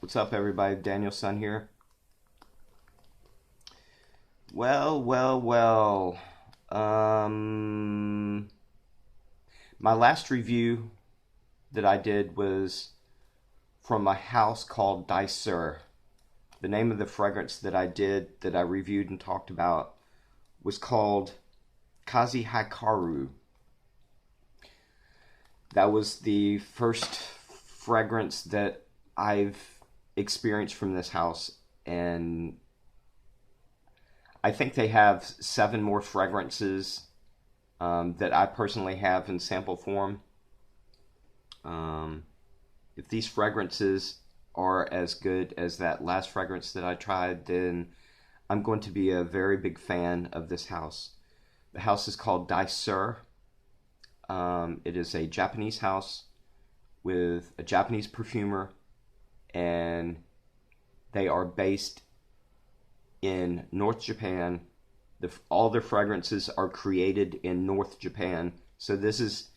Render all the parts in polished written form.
What's up, everybody? Daniel's son here. Well. Um, my last review that I did was from a house called Ser. The name of the fragrance that I reviewed and talked about was called Kazi Hikaru. That was the first fragrance that I've experienced from this house, and I think they have 7 more fragrances that I personally have in sample form. If these fragrances are as good as that last fragrance that I tried, then I'm going to be a very big fan of this house. The house is called Ser. It is a Japanese house with a Japanese perfumer, and they are based in North Japan. All their fragrances are created in North Japan. So this is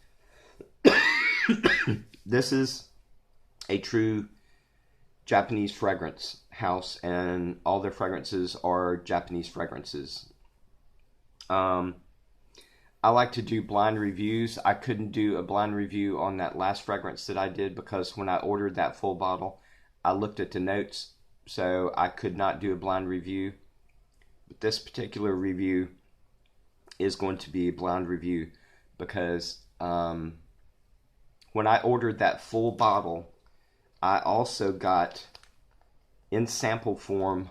this is a true Japanese fragrance house, and all their fragrances are Japanese fragrances. I like to do blind reviews. I couldn't do a blind review on that last fragrance that I did because when I ordered that full bottle, I looked at the notes, so I could not do a blind review. But this particular review is going to be a blind review because when I ordered that full bottle, I also got in sample form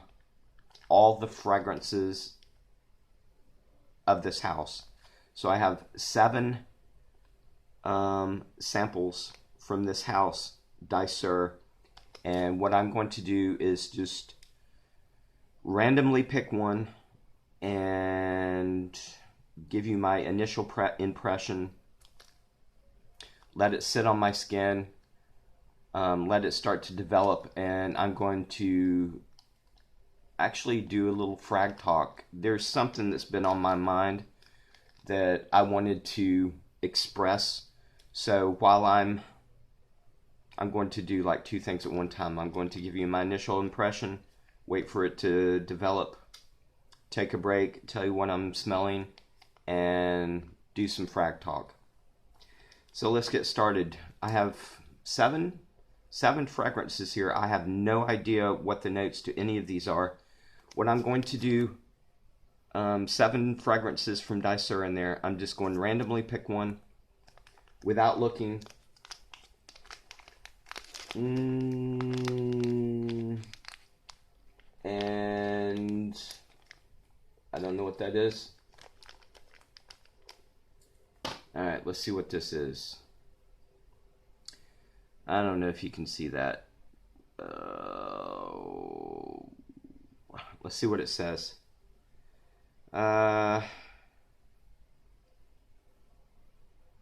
all the fragrances of this house. So I have 7 samples from this house, Ser, and what I'm going to do is just randomly pick one and give you my initial impression. Let it sit on my skin, let it start to develop, and I'm going to actually do a little frag talk. There's something that's been on my mind that I wanted to express. So while I'm going to do like 2 things at one time. I'm going to give you my initial impression, wait for it to develop, take a break, tell you what I'm smelling, and do some frag talk. So let's get started. I have seven fragrances here. I have no idea what the notes to any of these are. What I'm going to do, 7 fragrances from Ser in there. I'm just going to randomly pick one without looking. And I don't know what that is. Alright, let's see what this is. I don't know if you can see that. Let's see what it says.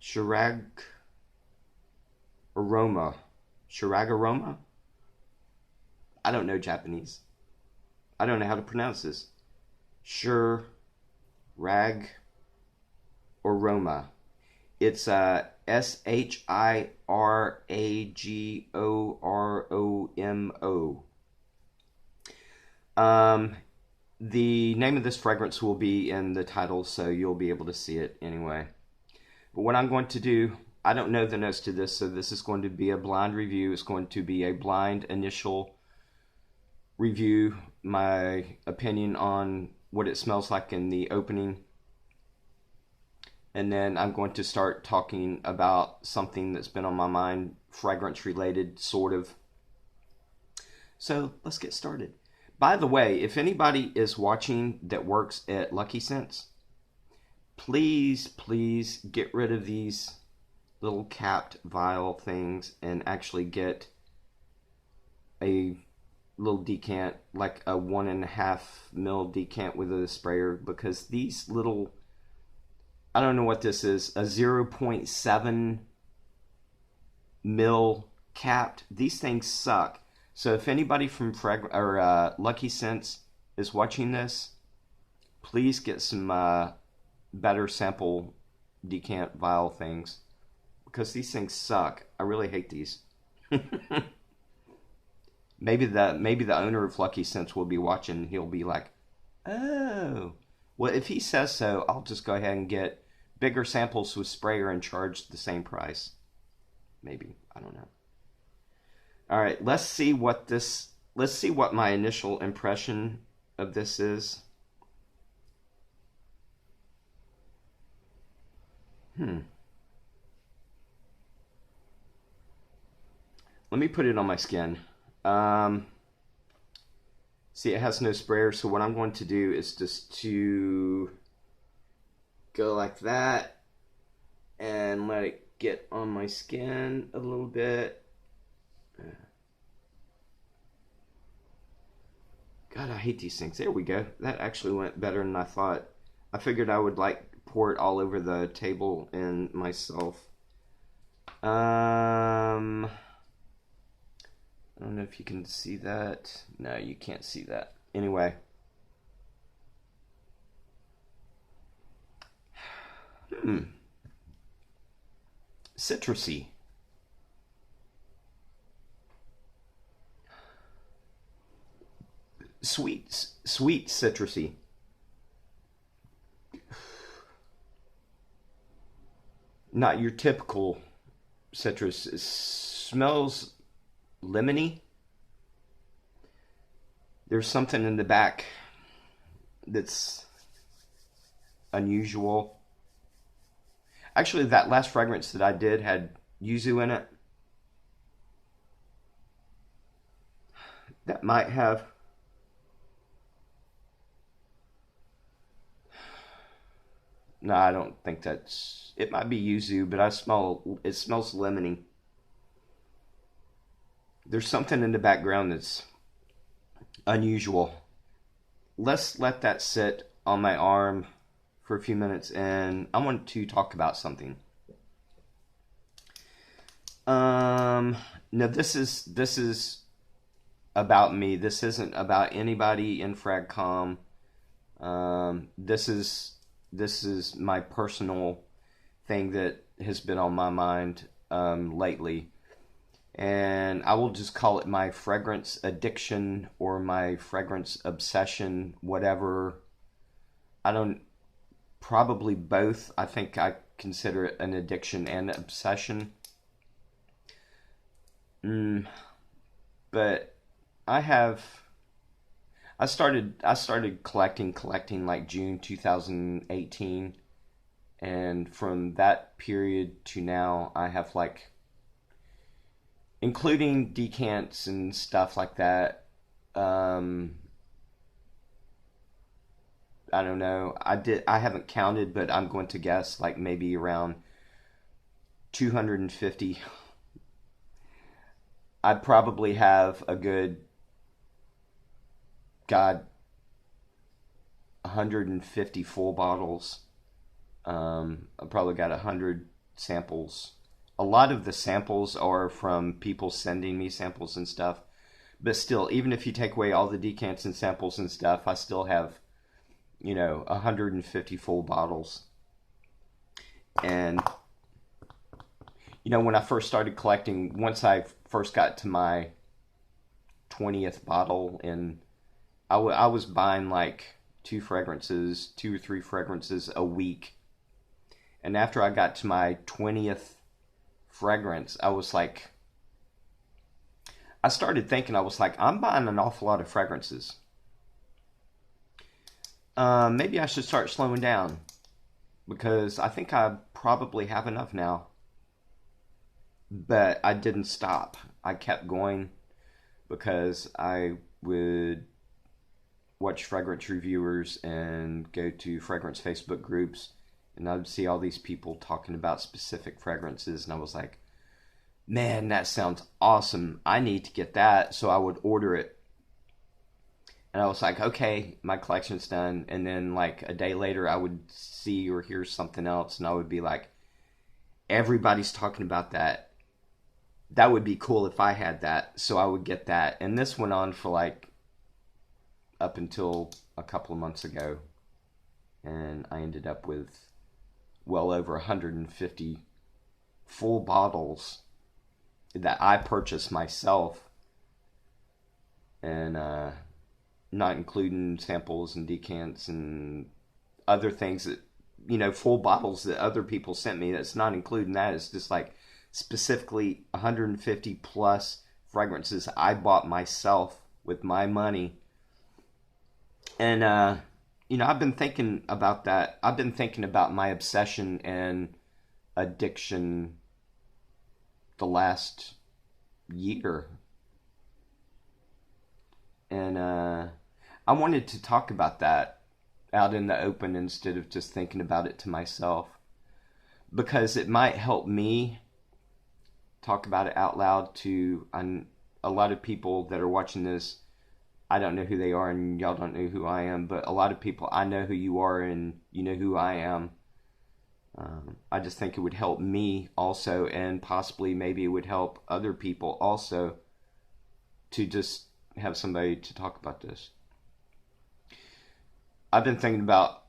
Shiragoromo. Shiragoromo? I don't know Japanese. I don't know how to pronounce this. Shiragoroma. It's Shiragoromo. The name of this fragrance will be in the title, so you'll be able to see it anyway. But what I'm going to do, I don't know the notes to this, so this is going to be a blind review. It's going to be a blind initial review, my opinion on what it smells like in the opening. And then I'm going to start talking about something that's been on my mind, fragrance related, sort of. So let's get started. By the way, if anybody is watching that works at Lucky Scents, please get rid of these little capped vial things and actually get a little decant, like a 1.5 ml decant with a sprayer, because these little, I don't know what this is, a 0.7 ml capped, these things suck. So if anybody from Lucky Scents is watching this, please get some better sample decant vial things, because these things suck. I really hate these. maybe the owner of Lucky Scents will be watching. He'll be like, oh, well, if he says so, I'll just go ahead and get bigger samples with sprayer and charge the same price. Maybe, I don't know. All right, let's see what my initial impression of this is. Let me put it on my skin. See, it has no sprayer, so what I'm going to do is just to go like that and let it get on my skin a little bit. God, I hate these things. There we go. That actually went better than I thought. I figured I would like pour it all over the table and myself. I don't know if you can see that. No, you can't see that. Anyway. Citrusy. Sweet citrusy. Not your typical citrus. It smells lemony. There's something in the back that's unusual. Actually, that last fragrance that I did had yuzu in it. That might have... No, I don't think that's... It might be yuzu, but it smells lemony. There's something in the background that's unusual. Let's let that sit on my arm for a few minutes, and I want to talk about something. No, this is about me. This isn't about anybody in FragCom. This is my personal thing that has been on my mind lately. And I will just call it my fragrance addiction or my fragrance obsession, whatever. Probably both. I think I consider it an addiction and obsession. But I started collecting like June 2018. And from that period to now, I have like, including decants and stuff like that. I don't know. I haven't counted, but I'm going to guess like maybe around 250. I probably have a good, 150 full bottles. I probably got 100 samples. A lot of the samples are from people sending me samples and stuff. But still, even if you take away all the decants and samples and stuff, I still have, 150 full bottles. And, when I first started collecting, once I first got to my 20th bottle, and I was buying like 2 or 3 fragrances a week. And after I got to my 20th fragrance, I started thinking, I'm buying an awful lot of fragrances. Maybe I should start slowing down, because I think I probably have enough now. But I didn't stop. I kept going because I would watch fragrance reviewers and go to fragrance Facebook groups, and I'd see all these people talking about specific fragrances, and I was like, man, that sounds awesome. I need to get that. So I would order it. And I was like, okay, my collection's done. And then like a day later, I would see or hear something else, and I would be like, everybody's talking about that. That would be cool if I had that. So I would get that. And this went on for like up until a couple of months ago. And I ended up with well over 150 full bottles that I purchased myself. and not including samples and decants and other things that, full bottles that other people sent me. That's not including that. It's just like specifically 150 plus fragrances I bought myself with my money. And, I've been thinking about that. I've been thinking about my obsession and addiction the last year. And I wanted to talk about that out in the open instead of just thinking about it to myself, because it might help me talk about it out loud to a lot of people that are watching this. I don't know who they are, and y'all don't know who I am, but a lot of people, I know who you are, and you know who I am. I just think it would help me also, and possibly maybe it would help other people also, to just have somebody to talk about this. I've been thinking about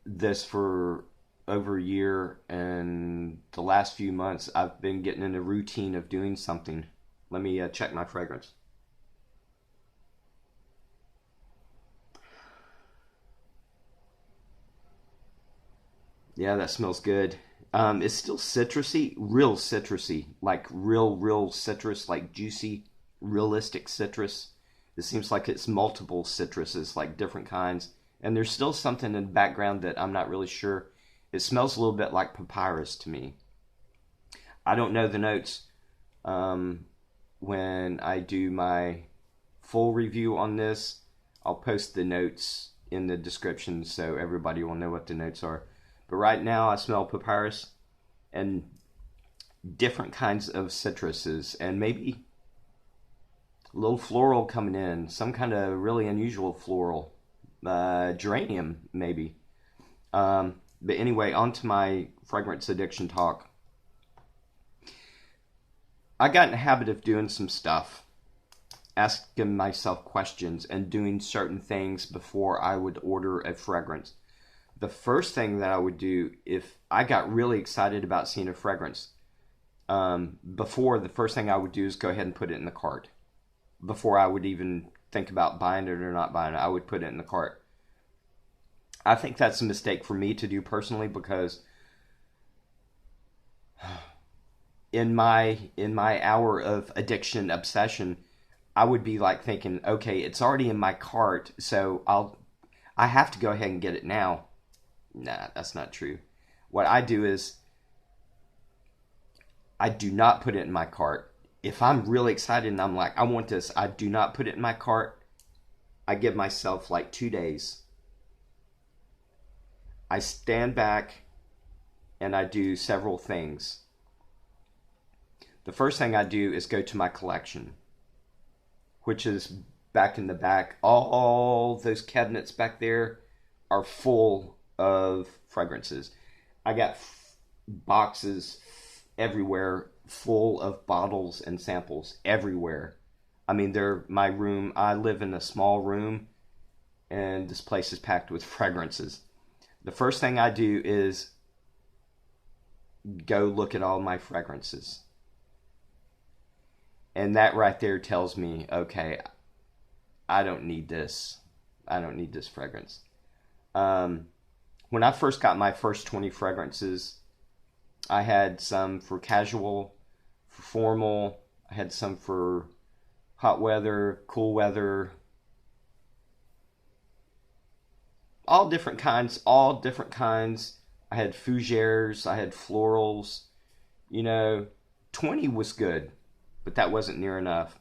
this for over a year, and the last few months I've been getting in a routine of doing something. Let me check my fragrance. Yeah, that smells good. It's still citrusy, like real citrus, like juicy, realistic citrus. It seems like it's multiple citruses, like different kinds. And there's still something in the background that I'm not really sure. It smells a little bit like papyrus to me. I don't know the notes. When I do my full review on this, I'll post the notes in the description so everybody will know what the notes are. But right now I smell papyrus and different kinds of citruses, and maybe a little floral coming in, some kind of really unusual floral, geranium maybe. But anyway, on to my fragrance addiction talk. I got in the habit of doing some stuff, asking myself questions and doing certain things before I would order a fragrance. The first thing that I would do if I got really excited about seeing a fragrance, the first thing I would do is go ahead and put it in the cart. Before I would even think about buying it or not buying it, I would put it in the cart. I think that's a mistake for me to do personally, because in my hour of addiction obsession, I would be like thinking, okay, it's already in my cart, so I have to go ahead and get it now. Nah, that's not true. What I do is I do not put it in my cart. If I'm really excited and I'm like, I want this, I do not put it in my cart. I give myself like 2 days. I stand back and I do several things. The first thing I do is go to my collection, which is back in the back. All those cabinets back there are full of fragrances. I got boxes everywhere full of bottles and samples everywhere. I mean, my room. I live in a small room, and this place is packed with fragrances. The first thing I do is go look at all my fragrances. And that right there tells me, okay, I don't need this. I don't need this fragrance. When I first got my first 20 fragrances, I had some for casual, for formal. I had some for hot weather, cool weather. All different kinds. I had fougères. I had florals. 20 was good, but that wasn't near enough.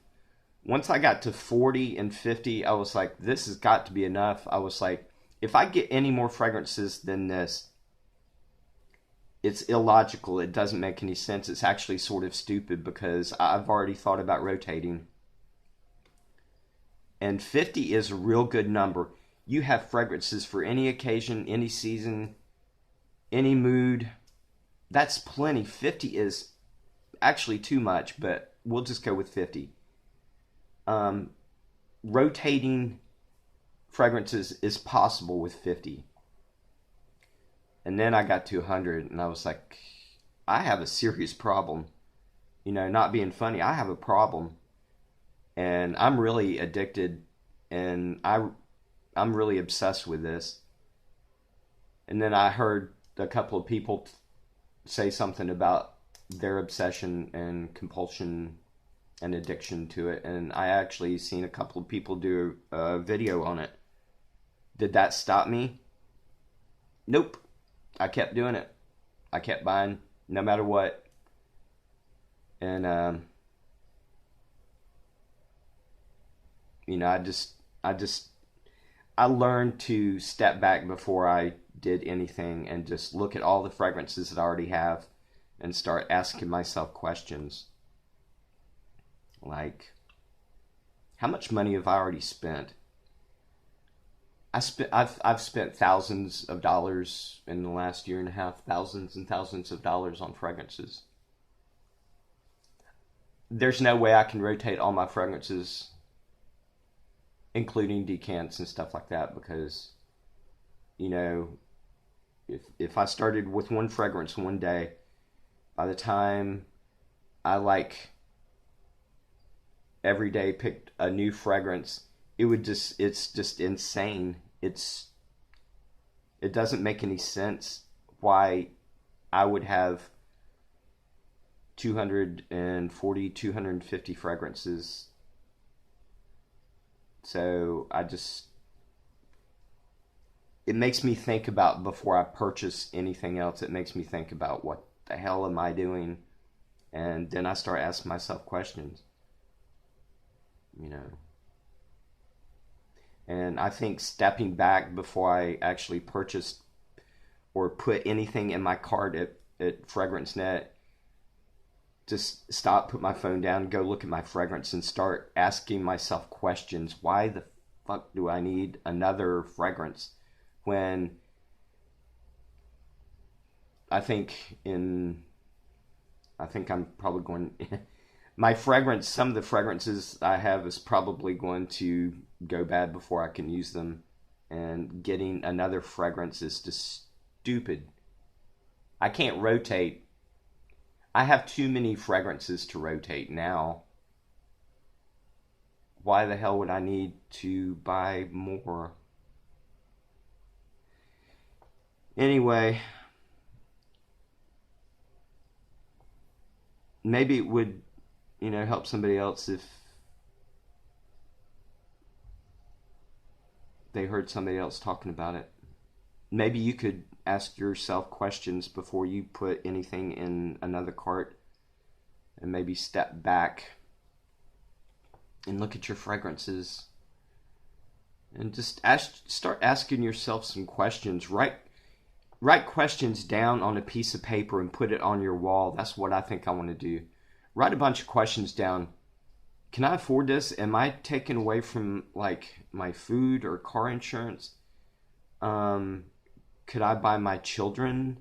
Once I got to 40 and 50, I was like, this has got to be enough. I was like, if I get any more fragrances than this, it's illogical. It doesn't make any sense. It's actually sort of stupid, because I've already thought about rotating. And 50 is a real good number. You have fragrances for any occasion, any season, any mood. That's plenty. 50 is actually too much, but we'll just go with 50. Rotating fragrances is possible with 50. And then I got to 100, and I was like, I have a serious problem. Not being funny, I have a problem. And I'm really addicted, and I'm really obsessed with this. And then I heard a couple of people say something about their obsession and compulsion and addiction to it, and I actually seen a couple of people do a video on it. Did that stop me? Nope. I kept doing it. I kept buying no matter what. And you know, I learned to step back before I did anything and just look at all the fragrances that I already have and start asking myself questions like, how much money have I already spent? I've spent thousands of dollars in the last year and a half, thousands and thousands of dollars on fragrances. There's no way I can rotate all my fragrances, including decants and stuff like that, because, you know, if I started with one fragrance one day, by the time I like every day picked a new fragrance, it's just insane. It doesn't make any sense why I would have 240, 250 fragrances. So it makes me think about, before I purchase anything else, it makes me think about what the hell am I doing? And then I start asking myself questions, you know. And I think stepping back before I actually purchase or put anything in my cart at FragranceNet, just stop, put my phone down, go look at my fragrance and start asking myself questions. Why the fuck do I need another fragrance when I think I'm probably going my fragrance, some of the fragrances I have is probably going to go bad before I can use them, and getting another fragrance is just stupid. I can't rotate. I have too many fragrances to rotate now. Why the hell would I need to buy more? Anyway, maybe it would, you know, help somebody else if they heard somebody else talking about it. Maybe you could ask yourself questions before you put anything in another cart, and maybe step back and look at your fragrances and just start asking yourself some questions. Write questions down on a piece of paper and put it on your wall. That's what I think I want to do. Write a bunch of questions down. Can I afford this? Am I taken away from, like, my food or car insurance? Could I buy my children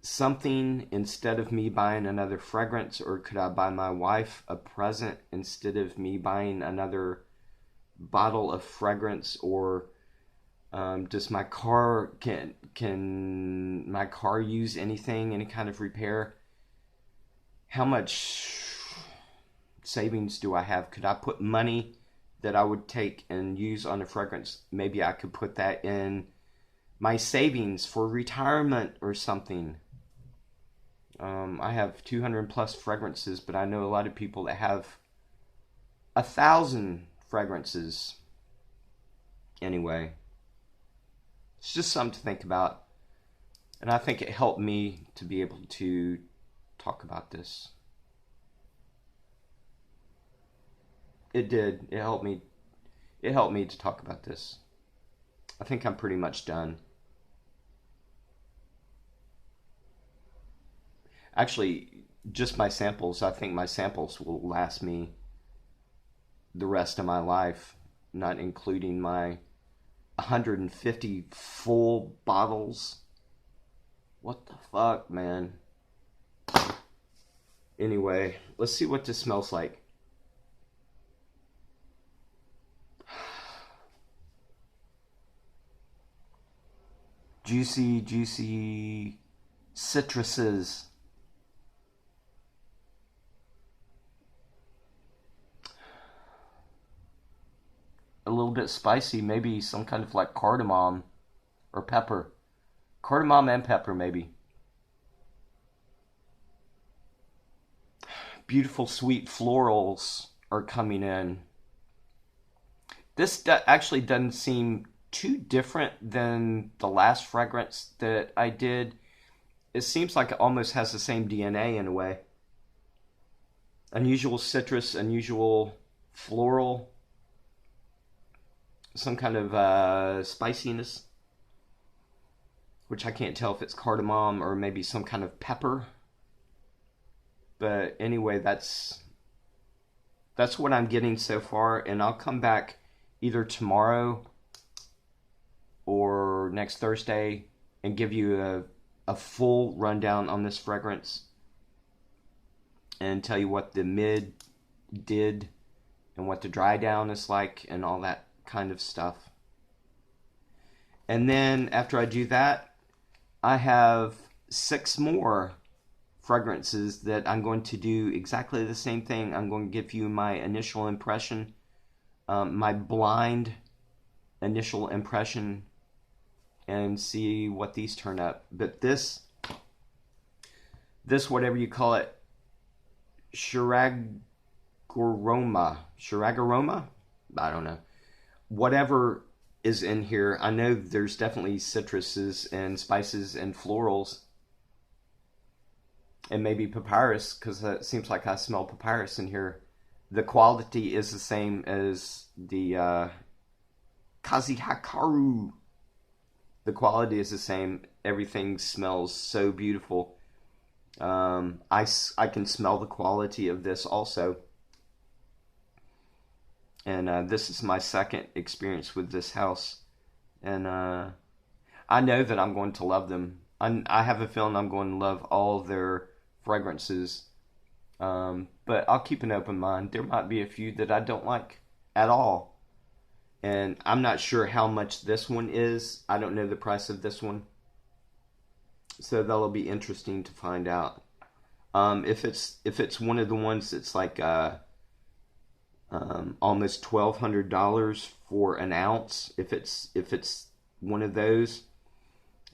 something instead of me buying another fragrance? Or could I buy my wife a present instead of me buying another bottle of fragrance? Or does my car, can my car use anything, any kind of repair? How much savings do I have? Could I put money that I would take and use on a fragrance? Maybe I could put that in my savings for retirement or something. I have 200 plus fragrances, but I know a lot of people that have 1,000 fragrances. Anyway, it's just something to think about, and I think it helped me to be able to talk about this. It did. It helped me. It helped me to talk about this. I think I'm pretty much done. Actually, just my samples. I think my samples will last me the rest of my life, not including my 150 full bottles. What the fuck, man? Anyway, let's see what this smells like. Juicy, juicy citruses. a little bit spicy, maybe some kind of like cardamom or pepper. Cardamom and pepper, maybe. Beautiful sweet florals are coming in. This actually doesn't seem too different than the last fragrance that I did. It seems like it almost has the same DNA in a way. Unusual citrus, unusual floral, some kind of spiciness, which I can't tell if it's cardamom or maybe some kind of pepper. But anyway, that's what I'm getting so far, and I'll come back either tomorrow or next Thursday and give you a full rundown on this fragrance and tell you what the mid did and what the dry down is like and all that kind of stuff. And then after I do that, I have 6 more fragrances that I'm going to do exactly the same thing. I'm going to give you my initial impression, my blind initial impression, and see what these turn up. But this whatever you call it, Shiragoromo, I don't know. Whatever is in here, I know there's definitely citruses and spices and florals. And maybe papyrus, because it seems like I smell papyrus in here. The quality is the same as the Kazihakaru. The quality is the same. Everything smells so beautiful. I can smell the quality of this also. And this is my second experience with this house. And I know that I'm going to love them. I have a feeling I'm going to love all their fragrances, but I'll keep an open mind. There might be a few that I don't like at all, and I'm not sure how much this one is. I don't know the price of this one, so that'll be interesting to find out. If it's one of the ones that's like almost $1,200 for an ounce, if it's one of those,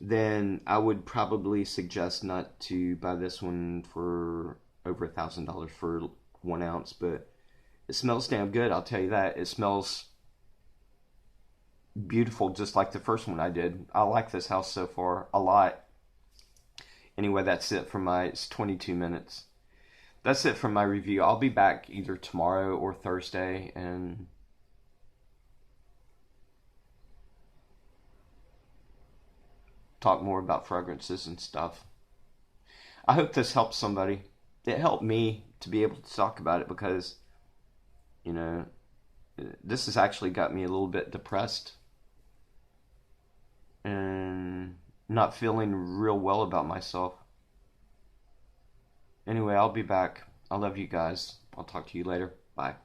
then I would probably suggest not to buy this one for over $1,000 for 1 ounce. But it smells damn good, I'll tell you that. It smells beautiful, just like the first one I did. I like this house so far a lot. Anyway, that's it for it's 22 minutes. That's it for my review. I'll be back either tomorrow or Thursday and talk more about fragrances and stuff. I hope this helps somebody. It helped me to be able to talk about it because, you know, this has actually got me a little bit depressed and not feeling real well about myself. Anyway, I'll be back. I love you guys. I'll talk to you later. Bye.